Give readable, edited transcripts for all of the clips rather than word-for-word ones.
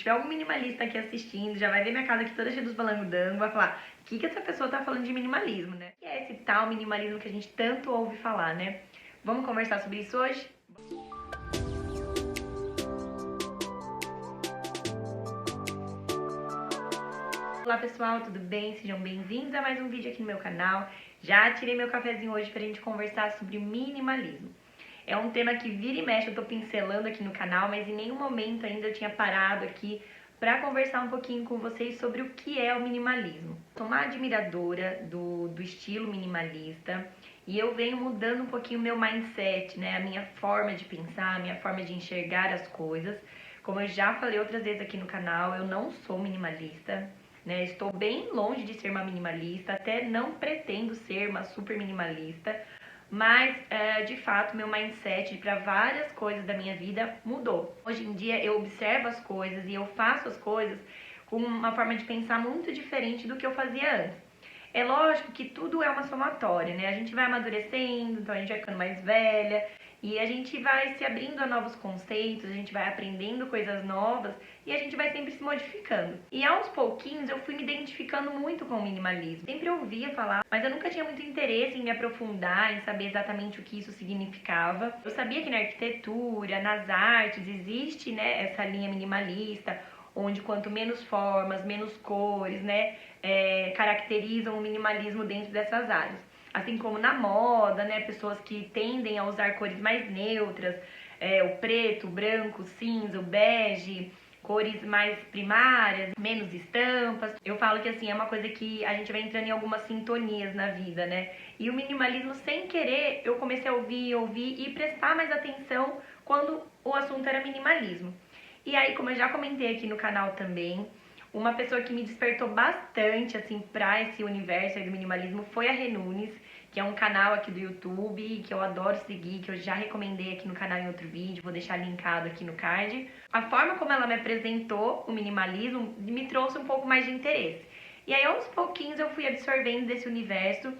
Se tiver algum minimalista aqui assistindo, já vai ver minha casa aqui toda cheia dos balangudangos, vai falar, o que essa pessoa tá falando de minimalismo, né? O que é esse tal minimalismo que a gente tanto ouve falar, né? Vamos conversar sobre isso hoje? Olá pessoal, tudo bem? Sejam bem-vindos a mais um vídeo aqui no meu canal. Já tirei meu cafezinho hoje pra gente conversar sobre minimalismo. É um tema que vira e mexe eu tô pincelando aqui no canal, mas em nenhum momento ainda eu tinha parado aqui pra conversar um pouquinho com vocês sobre o que é o minimalismo. Sou uma admiradora do estilo minimalista e eu venho mudando um pouquinho o meu mindset, né? A minha forma de pensar, a minha forma de enxergar as coisas. Como eu já falei outras vezes aqui no canal, eu não sou minimalista. Né? Estou bem longe de ser uma minimalista, até não pretendo ser uma super minimalista, mas de fato meu mindset para várias coisas da minha vida mudou. Hoje em dia eu observo as coisas e eu faço as coisas com uma forma de pensar muito diferente do que eu fazia antes. É lógico que tudo é uma somatória, né? A gente vai amadurecendo, então a gente vai ficando mais velha e a gente vai se abrindo a novos conceitos, a gente vai aprendendo coisas novas e a gente vai sempre se modificando. E aos pouquinhos eu fui me identificando muito com o minimalismo. Sempre ouvia falar, mas eu nunca tinha muito interesse em me aprofundar, em saber exatamente o que isso significava. Eu sabia que na arquitetura, nas artes, existe, né, essa linha minimalista, onde quanto menos formas, menos cores, né, caracterizam o minimalismo dentro dessas áreas. Assim como na moda, né, pessoas que tendem a usar cores mais neutras, o preto, o branco, o cinza, o bege, cores mais primárias, menos estampas. Eu falo que assim, é uma coisa que a gente vai entrando em algumas sintonias na vida, né? E o minimalismo, sem querer, eu comecei a ouvir e prestar mais atenção quando o assunto era minimalismo. E aí, como eu já comentei aqui no canal também, uma pessoa que me despertou bastante, assim, pra esse universo aí do minimalismo foi a Rê Nunes, que é um canal aqui do YouTube, que eu adoro seguir, que eu já recomendei aqui no canal em outro vídeo, vou deixar linkado aqui no card. A forma como ela me apresentou o minimalismo me trouxe um pouco mais de interesse. E aí, aos pouquinhos, eu fui absorvendo desse universo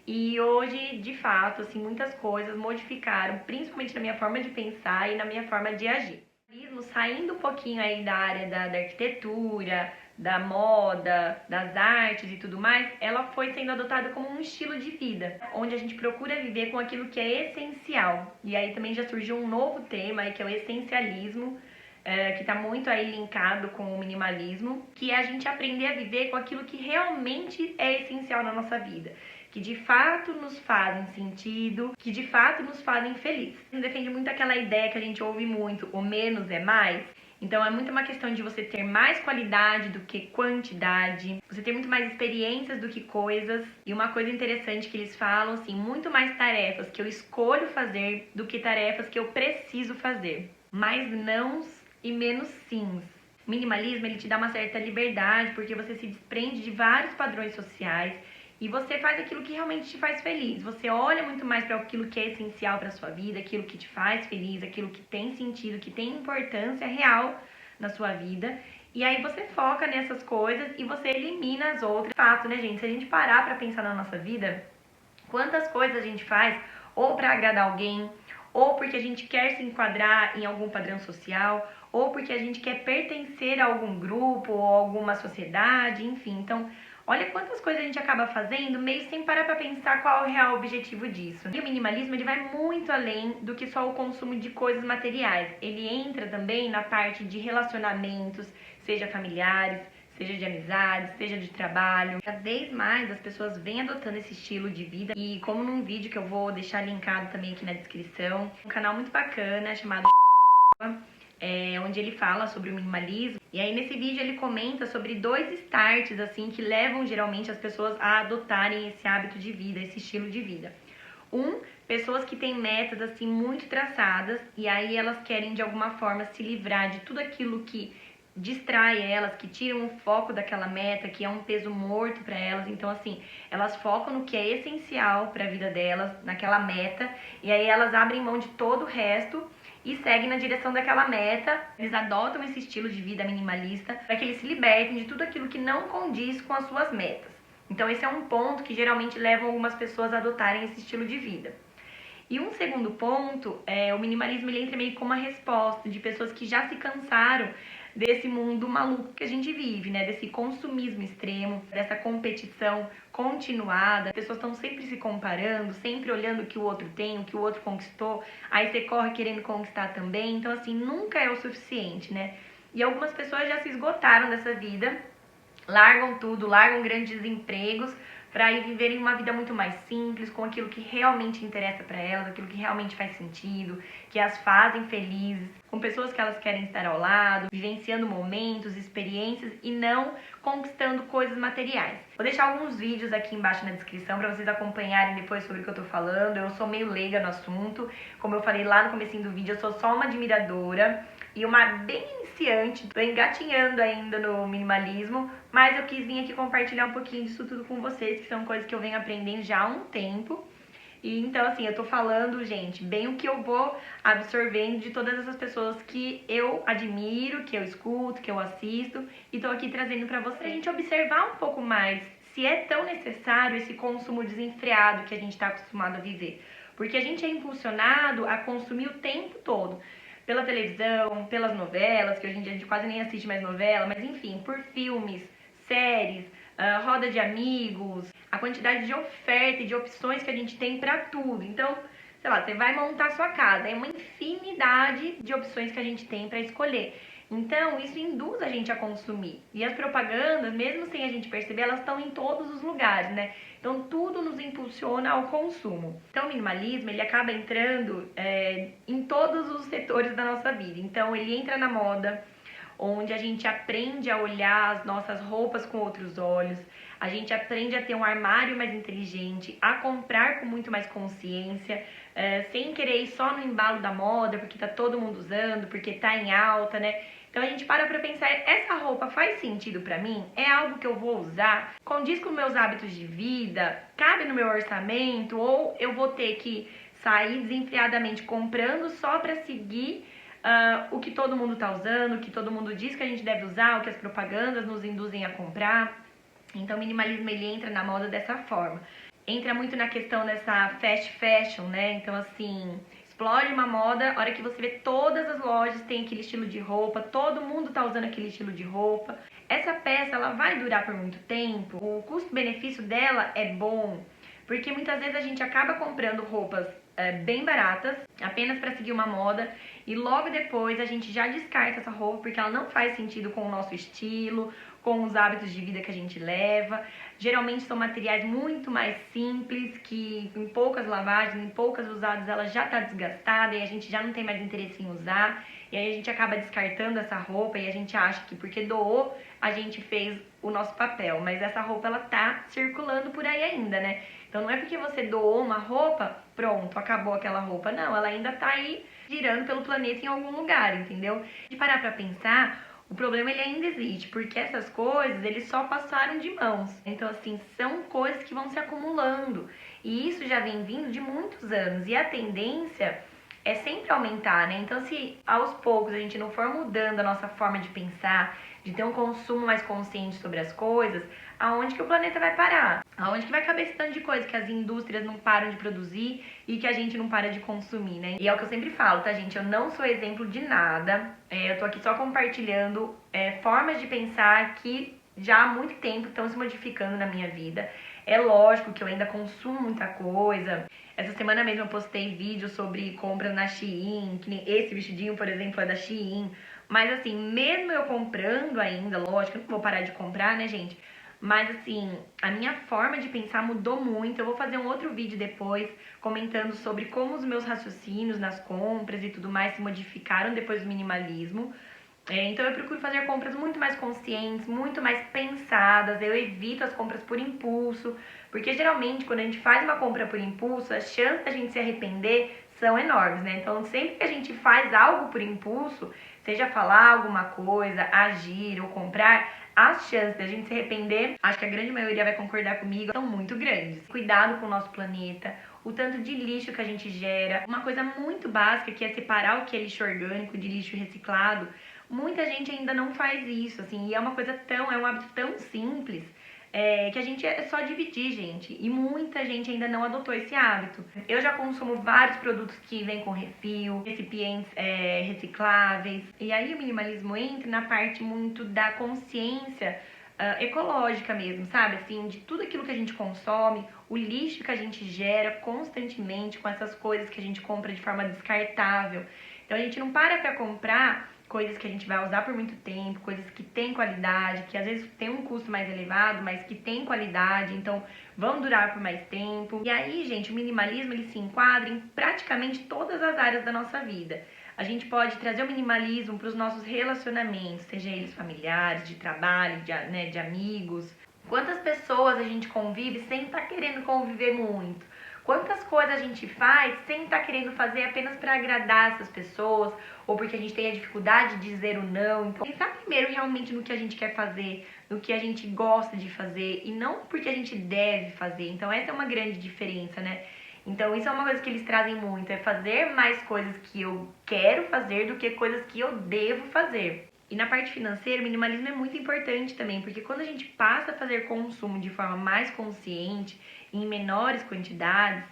e hoje, de fato, assim, muitas coisas modificaram, principalmente na minha forma de pensar e na minha forma de agir. Saindo um pouquinho aí da área da arquitetura, da moda, das artes e tudo mais, ela foi sendo adotada como um estilo de vida, onde a gente procura viver com aquilo que é essencial. E aí também já surgiu um novo tema aí, que é o essencialismo, que está muito aí linkado com o minimalismo, que é a gente aprender a viver com aquilo que realmente é essencial na nossa vida, que de fato nos fazem sentido, que de fato nos fazem felizes. Defende muito aquela ideia que a gente ouve muito, o menos é mais. Então é muito uma questão de você ter mais qualidade do que quantidade, você ter muito mais experiências do que coisas. E uma coisa interessante que eles falam, assim, muito mais tarefas que eu escolho fazer do que tarefas que eu preciso fazer. Mais nãos e menos sims. O minimalismo, ele te dá uma certa liberdade, porque você se desprende de vários padrões sociais e você faz aquilo que realmente te faz feliz. Você olha muito mais para aquilo que é essencial para sua vida, aquilo que te faz feliz, aquilo que tem sentido, que tem importância real na sua vida. E aí você foca nessas coisas e você elimina as outras. Fato, né, gente? Se a gente parar para pensar na nossa vida, quantas coisas a gente faz ou para agradar alguém, ou porque a gente quer se enquadrar em algum padrão social, ou porque a gente quer pertencer a algum grupo ou alguma sociedade, enfim. Então, olha quantas coisas a gente acaba fazendo meio sem parar para pensar qual é o real objetivo disso. E o minimalismo, ele vai muito além do que só o consumo de coisas materiais. Ele entra também na parte de relacionamentos, seja familiares, seja de amizade, seja de trabalho. Cada vez mais as pessoas vêm adotando esse estilo de vida. E como num vídeo que eu vou deixar linkado também aqui na descrição, um canal muito bacana chamado onde ele fala sobre o minimalismo. E aí nesse vídeo ele comenta sobre 2 starts assim que levam geralmente as pessoas a adotarem esse hábito de vida, esse estilo de vida. Pessoas que têm metas assim muito traçadas e aí elas querem de alguma forma se livrar de tudo aquilo que distrai elas, que tiram o foco daquela meta, que é um peso morto para elas. Então assim, elas focam no que é essencial para a vida delas, naquela meta, e aí elas abrem mão de todo o resto e seguem na direção daquela meta. Eles adotam esse estilo de vida minimalista para que eles se libertem de tudo aquilo que não condiz com as suas metas. Então esse é um ponto que geralmente leva algumas pessoas a adotarem esse estilo de vida. E um segundo ponto, o minimalismo ele entra meio como uma resposta de pessoas que já se cansaram desse mundo maluco que a gente vive, né? Desse consumismo extremo, dessa competição continuada. As pessoas estão sempre se comparando, sempre olhando o que o outro tem, o que o outro conquistou. Aí você corre querendo conquistar também. Então, assim, nunca é o suficiente, né? E algumas pessoas já se esgotaram dessa vida, largam tudo, largam grandes empregos para ir viverem uma vida muito mais simples, com aquilo que realmente interessa para elas, aquilo que realmente faz sentido, que as fazem felizes, com pessoas que elas querem estar ao lado, vivenciando momentos, experiências e não conquistando coisas materiais. Vou deixar alguns vídeos aqui embaixo na descrição para vocês acompanharem depois sobre o que eu tô falando. Eu sou meio leiga no assunto, como eu falei lá no comecinho do vídeo, eu sou só uma admiradora e uma bem iniciante, tô engatinhando ainda no minimalismo, mas eu quis vir aqui compartilhar um pouquinho disso tudo com vocês, que são coisas que eu venho aprendendo já há um tempo. E então, assim, eu tô falando, gente, bem o que eu vou absorvendo de todas essas pessoas que eu admiro, que eu escuto, que eu assisto, e tô aqui trazendo pra vocês, pra gente observar um pouco mais se é tão necessário esse consumo desenfreado que a gente tá acostumado a viver. Porque a gente é impulsionado a consumir o tempo todo. Pela televisão, pelas novelas, que hoje em dia a gente quase nem assiste mais novela, mas enfim, por filmes, séries, roda de amigos, a quantidade de oferta e de opções que a gente tem pra tudo. Então, sei lá, você vai montar sua casa, é uma infinidade de opções que a gente tem pra escolher. Então, isso induz a gente a consumir. E as propagandas, mesmo sem a gente perceber, elas estão em todos os lugares, né? Então, tudo nos impulsiona ao consumo. Então, o minimalismo, ele acaba entrando em todos os setores da nossa vida. Então, ele entra na moda, onde a gente aprende a olhar as nossas roupas com outros olhos, a gente aprende a ter um armário mais inteligente, a comprar com muito mais consciência, sem querer ir só no embalo da moda, porque tá todo mundo usando, porque tá em alta, né? Então a gente para pra pensar, essa roupa faz sentido pra mim? É algo que eu vou usar? Condiz com meus hábitos de vida? Cabe no meu orçamento? Ou eu vou ter que sair desenfreadamente comprando só pra seguir o que todo mundo tá usando, o que todo mundo diz que a gente deve usar, o que as propagandas nos induzem a comprar? Então o minimalismo ele entra na moda dessa forma. Entra muito na questão dessa fast fashion, né? Então assim, explode uma moda, a hora que você vê todas as lojas tem aquele estilo de roupa, todo mundo tá usando aquele estilo de roupa. Essa peça ela vai durar por muito tempo, o custo-benefício dela é bom, porque muitas vezes a gente acaba comprando roupas bem baratas, apenas para seguir uma moda, e logo depois a gente já descarta essa roupa porque ela não faz sentido com o nosso estilo, com os hábitos de vida que a gente leva. Geralmente são materiais muito mais simples, que em poucas lavagens, em poucas usadas, ela já está desgastada e a gente já não tem mais interesse em usar. E aí a gente acaba descartando essa roupa e a gente acha que porque doou, a gente fez o nosso papel. Mas essa roupa, ela tá circulando por aí ainda, né? Então não é porque você doou uma roupa, pronto, acabou aquela roupa. Não, ela ainda tá aí girando pelo planeta em algum lugar, entendeu? E parar pra pensar, o problema ele ainda existe, porque essas coisas eles só passaram de mãos. Então assim, são coisas que vão se acumulando. E isso já vem vindo de muitos anos. E a tendência é sempre aumentar, né? Então se aos poucos a gente não for mudando a nossa forma de pensar, de ter um consumo mais consciente sobre as coisas, aonde que o planeta vai parar? Aonde que vai caber esse tanto de coisa que as indústrias não param de produzir e que a gente não para de consumir, né? E é o que eu sempre falo, tá, gente? Eu não sou exemplo de nada. Eu tô aqui só compartilhando formas de pensar que já há muito tempo estão se modificando na minha vida. É lógico que eu ainda consumo muita coisa. Essa semana mesmo eu postei vídeo sobre compras na Shein, que nem esse vestidinho, por exemplo, é da Shein. Mas assim, mesmo eu comprando ainda, lógico, eu não vou parar de comprar, né, gente? Mas assim, a minha forma de pensar mudou muito. Eu vou fazer um outro vídeo depois comentando sobre como os meus raciocínios nas compras e tudo mais se modificaram depois do minimalismo. Então eu procuro fazer compras muito mais conscientes, muito mais pensadas. Eu evito as compras por impulso, porque geralmente quando a gente faz uma compra por impulso, as chances da gente se arrepender são enormes, né? Então sempre que a gente faz algo por impulso, seja falar alguma coisa, agir ou comprar, as chances da gente se arrepender, acho que a grande maioria vai concordar comigo, são muito grandes. Cuidado com o nosso planeta, o tanto de lixo que a gente gera. Uma coisa muito básica que é separar o que é lixo orgânico de lixo reciclado. Muita gente ainda não faz isso, assim, e é uma coisa é um hábito tão simples, que a gente é só dividir, gente. E muita gente ainda não adotou esse hábito. Eu já consumo vários produtos que vêm com refil, recipientes recicláveis. E aí o minimalismo entra na parte muito da consciência ecológica mesmo, sabe? Assim, de tudo aquilo que a gente consome, o lixo que a gente gera constantemente com essas coisas que a gente compra de forma descartável. Então a gente não para pra comprar coisas que a gente vai usar por muito tempo, coisas que têm qualidade, que às vezes tem um custo mais elevado, mas que tem qualidade, então vão durar por mais tempo. E aí, gente, o minimalismo ele se enquadra em praticamente todas as áreas da nossa vida. A gente pode trazer o minimalismo para os nossos relacionamentos, seja eles familiares, de trabalho, de amigos. Quantas pessoas a gente convive sem estar querendo conviver muito? Quantas coisas a gente faz sem estar querendo fazer apenas para agradar essas pessoas ou porque a gente tem a dificuldade de dizer o não? Então, pensar primeiro realmente no que a gente quer fazer, no que a gente gosta de fazer e não porque a gente deve fazer. Então, essa é uma grande diferença, né? Então, isso é uma coisa que eles trazem muito, é fazer mais coisas que eu quero fazer do que coisas que eu devo fazer. E na parte financeira, o minimalismo é muito importante também, porque quando a gente passa a fazer consumo de forma mais consciente, em menores quantidades,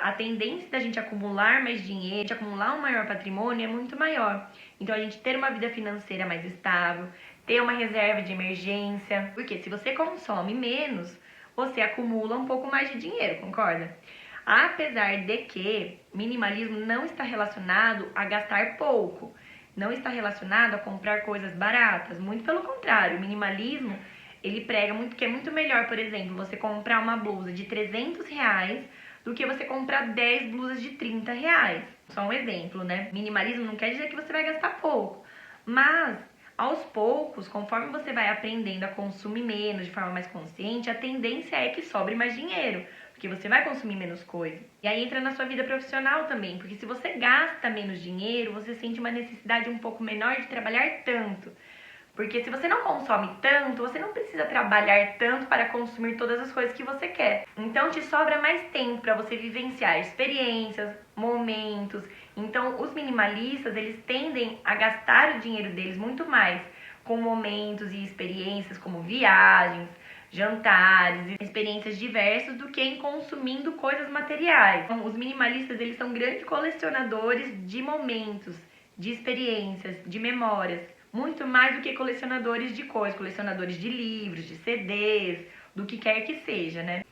a tendência da gente acumular mais dinheiro, de acumular um maior patrimônio é muito maior. Então, a gente ter uma vida financeira mais estável, ter uma reserva de emergência, porque se você consome menos, você acumula um pouco mais de dinheiro, concorda? Apesar de que minimalismo não está relacionado a gastar pouco, não está relacionado a comprar coisas baratas, muito pelo contrário, o minimalismo ele prega muito que é muito melhor, por exemplo, você comprar uma blusa de R$ 300 do que você comprar 10 blusas de R$ 30. Só um exemplo, né? Minimalismo não quer dizer que você vai gastar pouco, mas aos poucos, conforme você vai aprendendo a consumir menos de forma mais consciente, a tendência é que sobre mais dinheiro, porque você vai consumir menos coisa. E aí entra na sua vida profissional também, porque se você gasta menos dinheiro, você sente uma necessidade um pouco menor de trabalhar tanto. Porque se você não consome tanto, você não precisa trabalhar tanto para consumir todas as coisas que você quer. Então te sobra mais tempo para você vivenciar experiências, momentos. Então os minimalistas, eles tendem a gastar o dinheiro deles muito mais com momentos e experiências como viagens, jantares, experiências diversas do que em consumindo coisas materiais. Então, os minimalistas, eles são grandes colecionadores de momentos, de experiências, de memórias. Muito mais do que colecionadores de coisas, colecionadores de livros, de CDs, do que quer que seja, né?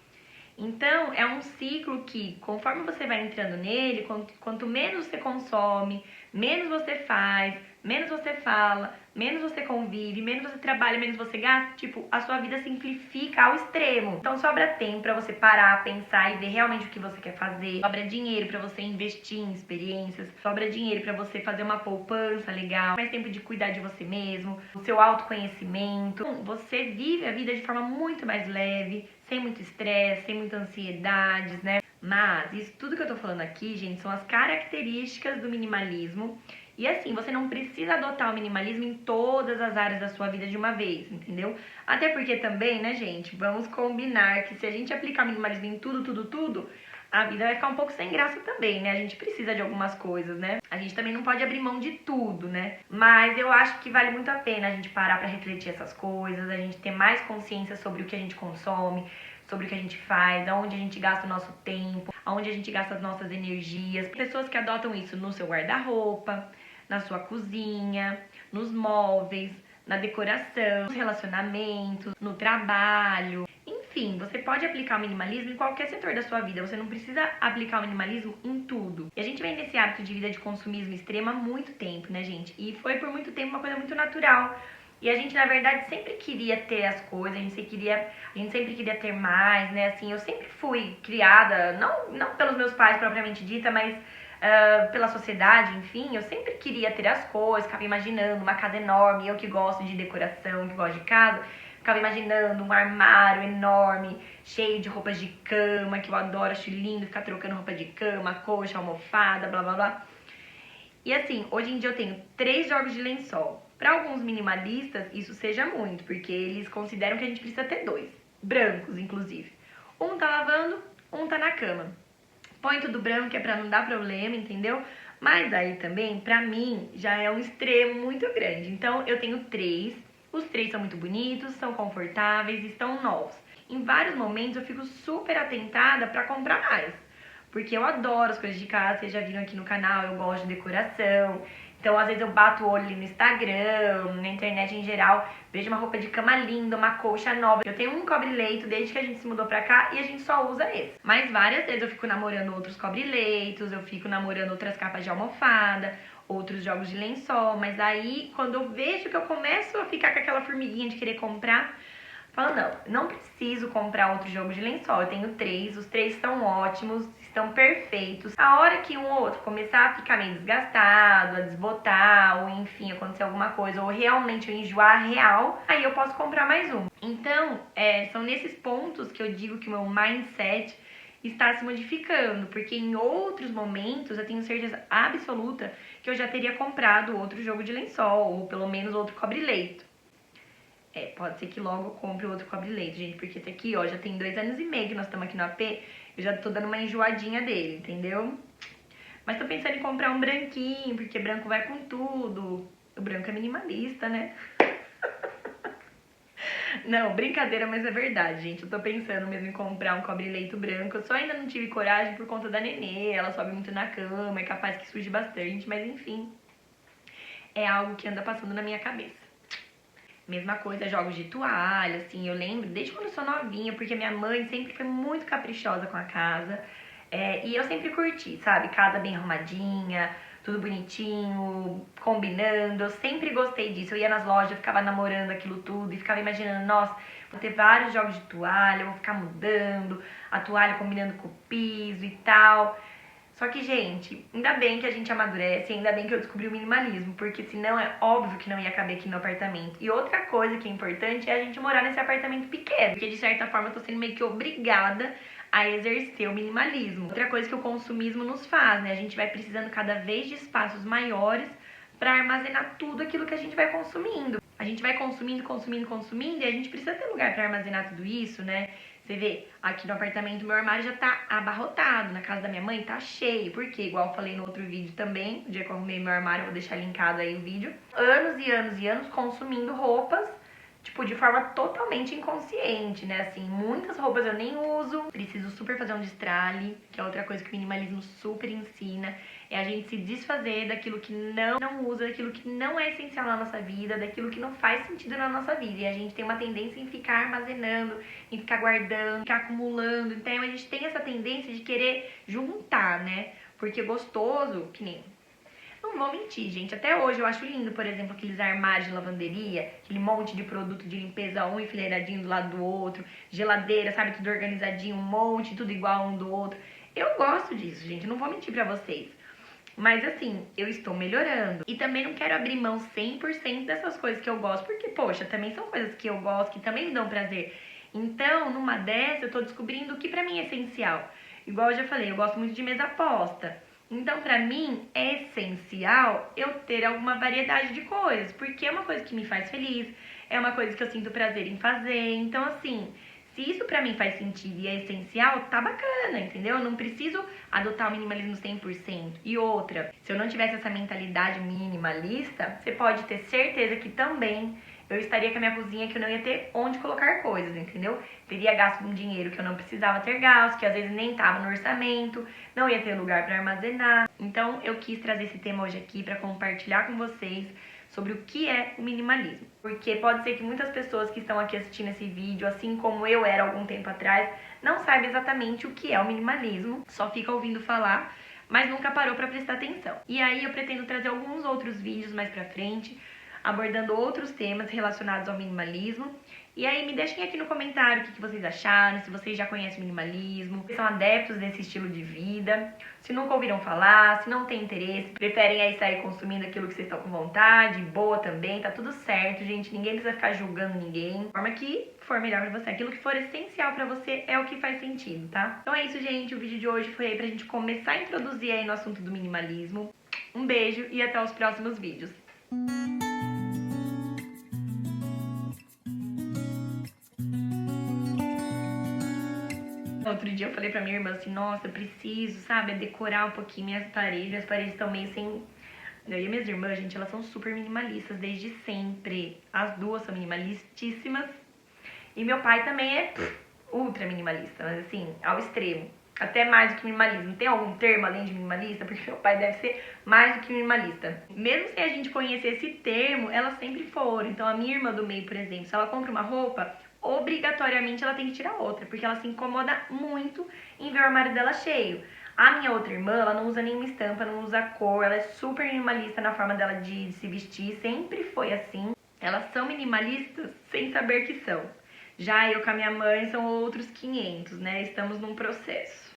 Então, é um ciclo que, conforme você vai entrando nele, quanto menos você consome, menos você faz, menos você fala, menos você convive, menos você trabalha, menos você gasta, tipo, a sua vida simplifica ao extremo. Então, sobra tempo pra você parar, pensar e ver realmente o que você quer fazer. Sobra dinheiro pra você investir em experiências. Sobra dinheiro pra você fazer uma poupança legal. Mais tempo de cuidar de você mesmo, o seu autoconhecimento. Você vive a vida de forma muito mais leve, sem muito estresse, sem muitas ansiedades, né? Mas isso tudo que eu tô falando aqui, gente, são as características do minimalismo. E assim, você não precisa adotar o minimalismo em todas as áreas da sua vida de uma vez, entendeu? Até porque também, né, gente, vamos combinar que se a gente aplicar minimalismo em tudo, a vida vai ficar um pouco sem graça também, né? A gente precisa de algumas coisas, né? A gente também não pode abrir mão de tudo, né? Mas eu acho que vale muito a pena a gente parar pra refletir essas coisas, a gente ter mais consciência sobre o que a gente consome, sobre o que a gente faz, aonde a gente gasta o nosso tempo, aonde a gente gasta as nossas energias. Pessoas que adotam isso no seu guarda-roupa, na sua cozinha, nos móveis, na decoração, nos relacionamentos, no trabalho. Enfim, você pode aplicar o minimalismo em qualquer setor da sua vida. Você não precisa aplicar o minimalismo em tudo. E a gente vem nesse hábito de vida de consumismo extremo há muito tempo, né, gente? E foi por muito tempo uma coisa muito natural. E a gente, na verdade, sempre queria ter as coisas, a gente sempre queria ter mais, né? Assim, eu sempre fui criada, não pelos meus pais propriamente dita, mas pela sociedade, enfim, eu sempre queria ter as coisas, ficava imaginando uma casa enorme, eu que gosto de decoração, que gosto de casa, ficava imaginando um armário enorme, cheio de roupas de cama, que eu adoro, acho lindo ficar trocando roupa de cama, coxa, almofada, blá blá blá. E assim, hoje em dia eu tenho 3 jogos de lençol. Para alguns minimalistas, isso seja muito, porque eles consideram que a gente precisa ter 2, brancos inclusive. Um tá lavando, um tá na cama. Põe tudo branco, que é pra não dar problema, entendeu? Mas aí também, pra mim, já é um extremo muito grande. Então, eu tenho 3 Os três são muito bonitos, são confortáveis, estão novos. Em vários momentos eu fico super atentada para comprar mais, porque eu adoro as coisas de casa, vocês já viram aqui no canal, eu gosto de decoração. Então, às vezes eu bato o olho ali no Instagram, na internet em geral, vejo uma roupa de cama linda, uma colcha nova. Eu tenho um cobre-leito desde que a gente se mudou pra cá e a gente só usa esse. Mas várias vezes eu fico namorando outros cobre-leitos, eu fico namorando outras capas de almofada, outros jogos de lençol. Mas aí, quando eu vejo que eu começo a ficar com aquela formiguinha de querer comprar, falo, não preciso comprar outro jogo de lençol, eu tenho 3, os 3 estão ótimos, estão perfeitos. A hora que um ou outro começar a ficar meio desgastado, a desbotar, ou enfim, acontecer alguma coisa, ou realmente eu enjoar real, aí eu posso comprar mais um. Então, são nesses pontos que eu digo que o meu mindset está se modificando, porque em outros momentos eu tenho certeza absoluta que eu já teria comprado outro jogo de lençol, ou pelo menos outro cobre-leito. Pode ser que logo eu compre outro cobre-leito, gente, porque esse aqui, ó, já tem 2 anos e meio que nós estamos aqui no AP, eu já tô dando uma enjoadinha dele, entendeu? Mas tô pensando em comprar um branquinho, porque branco vai com tudo. O branco é minimalista, né? Não, brincadeira, mas é verdade, gente. Eu tô pensando mesmo em comprar um cobre-leito branco. Eu só ainda não tive coragem por conta da Nenê, ela sobe muito na cama, é capaz que suje bastante, mas enfim, é algo que anda passando na minha cabeça. Mesma coisa, jogos de toalha, assim, eu lembro desde quando eu sou novinha, porque minha mãe sempre foi muito caprichosa com a casa. E eu sempre curti, sabe? Casa bem arrumadinha, tudo bonitinho, combinando. Eu sempre gostei disso. Eu ia nas lojas, eu ficava namorando aquilo tudo e ficava imaginando, nossa, vou ter vários jogos de toalha, eu vou ficar mudando, a toalha combinando com o piso e tal. Só que, gente, ainda bem que a gente amadurece, ainda bem que eu descobri o minimalismo, porque senão é óbvio que não ia caber aqui no apartamento. E outra coisa que é importante é a gente morar nesse apartamento pequeno, porque de certa forma eu tô sendo meio que obrigada a exercer o minimalismo. Outra coisa que o consumismo nos faz, né? A gente vai precisando cada vez de espaços maiores para armazenar tudo aquilo que a gente vai consumindo. A gente vai consumindo e a gente precisa ter lugar para armazenar tudo isso, né? Você vê, aqui no apartamento meu armário já tá abarrotado, na casa da minha mãe tá cheio, porque igual eu falei no outro vídeo também, o dia que eu arrumei meu armário, eu vou deixar linkado aí o vídeo, anos e anos e anos consumindo roupas, tipo, de forma totalmente inconsciente, né, assim, muitas roupas eu nem uso, preciso super fazer um destralhe, que é outra coisa que o minimalismo super ensina, é a gente se desfazer daquilo que não usa, daquilo que não é essencial na nossa vida, daquilo que não faz sentido na nossa vida. E a gente tem uma tendência em ficar armazenando, em ficar guardando, ficar acumulando. Então a gente tem essa tendência de querer juntar, né? Porque gostoso, que nem... Não vou mentir, gente. Até hoje eu acho lindo, por exemplo, aqueles armários de lavanderia, aquele monte de produto de limpeza, um enfileiradinho do lado do outro, geladeira, sabe, tudo organizadinho, um monte, tudo igual um do outro. Eu gosto disso, gente. Não vou mentir pra vocês. Mas assim, eu estou melhorando. E também não quero abrir mão 100% dessas coisas que eu gosto, porque, poxa, também são coisas que eu gosto, que também me dão prazer. Então, numa dessas, eu tô descobrindo o que pra mim é essencial. Igual eu já falei, eu gosto muito de mesa posta. Então, pra mim, é essencial eu ter alguma variedade de coisas, porque é uma coisa que me faz feliz, é uma coisa que eu sinto prazer em fazer. Então, assim, se isso pra mim faz sentido e é essencial, tá bacana, entendeu? Eu não preciso adotar o minimalismo 100%. E outra, se eu não tivesse essa mentalidade minimalista, você pode ter certeza que também eu estaria com a minha cozinha que eu não ia ter onde colocar coisas, entendeu? Teria gasto um dinheiro que eu não precisava ter gasto, que às vezes nem tava no orçamento, não ia ter lugar para armazenar. Então eu quis trazer esse tema hoje aqui para compartilhar com vocês sobre o que é o minimalismo. Porque pode ser que muitas pessoas que estão aqui assistindo esse vídeo, assim como eu era algum tempo atrás, não saibam exatamente o que é o minimalismo, só fica ouvindo falar, mas nunca parou para prestar atenção. E aí eu pretendo trazer alguns outros vídeos mais pra frente, abordando outros temas relacionados ao minimalismo. E aí me deixem aqui no comentário o que vocês acharam, se vocês já conhecem o minimalismo, se são adeptos desse estilo de vida, se nunca ouviram falar, se não tem interesse, preferem aí sair consumindo aquilo que vocês estão com vontade, boa também, tá tudo certo, gente, ninguém precisa ficar julgando ninguém, de forma que for melhor pra você, aquilo que for essencial pra você é o que faz sentido, tá? Então é isso, gente, o vídeo de hoje foi aí pra gente começar a introduzir aí no assunto do minimalismo. Um beijo e até os próximos vídeos. Outro dia eu falei pra minha irmã assim, nossa, eu preciso, sabe, decorar um pouquinho minhas paredes estão meio sem Eu e minhas irmãs, gente, elas são super minimalistas desde sempre. As duas são minimalistíssimas. E meu pai também é ultra minimalista, mas assim, ao extremo. Até mais do que minimalismo. Tem algum termo além de minimalista? Porque meu pai deve ser mais do que minimalista. Mesmo sem a gente conhecer esse termo, elas sempre foram. Então a minha irmã do meio, por exemplo, se ela compra uma roupa, obrigatoriamente ela tem que tirar outra, porque ela se incomoda muito em ver o armário dela cheio. A minha outra irmã, ela não usa nenhuma estampa, não usa cor, ela é super minimalista na forma dela de se vestir, sempre foi assim. Elas são minimalistas sem saber que são. Já eu com a minha mãe são outros 500, né? Estamos num processo.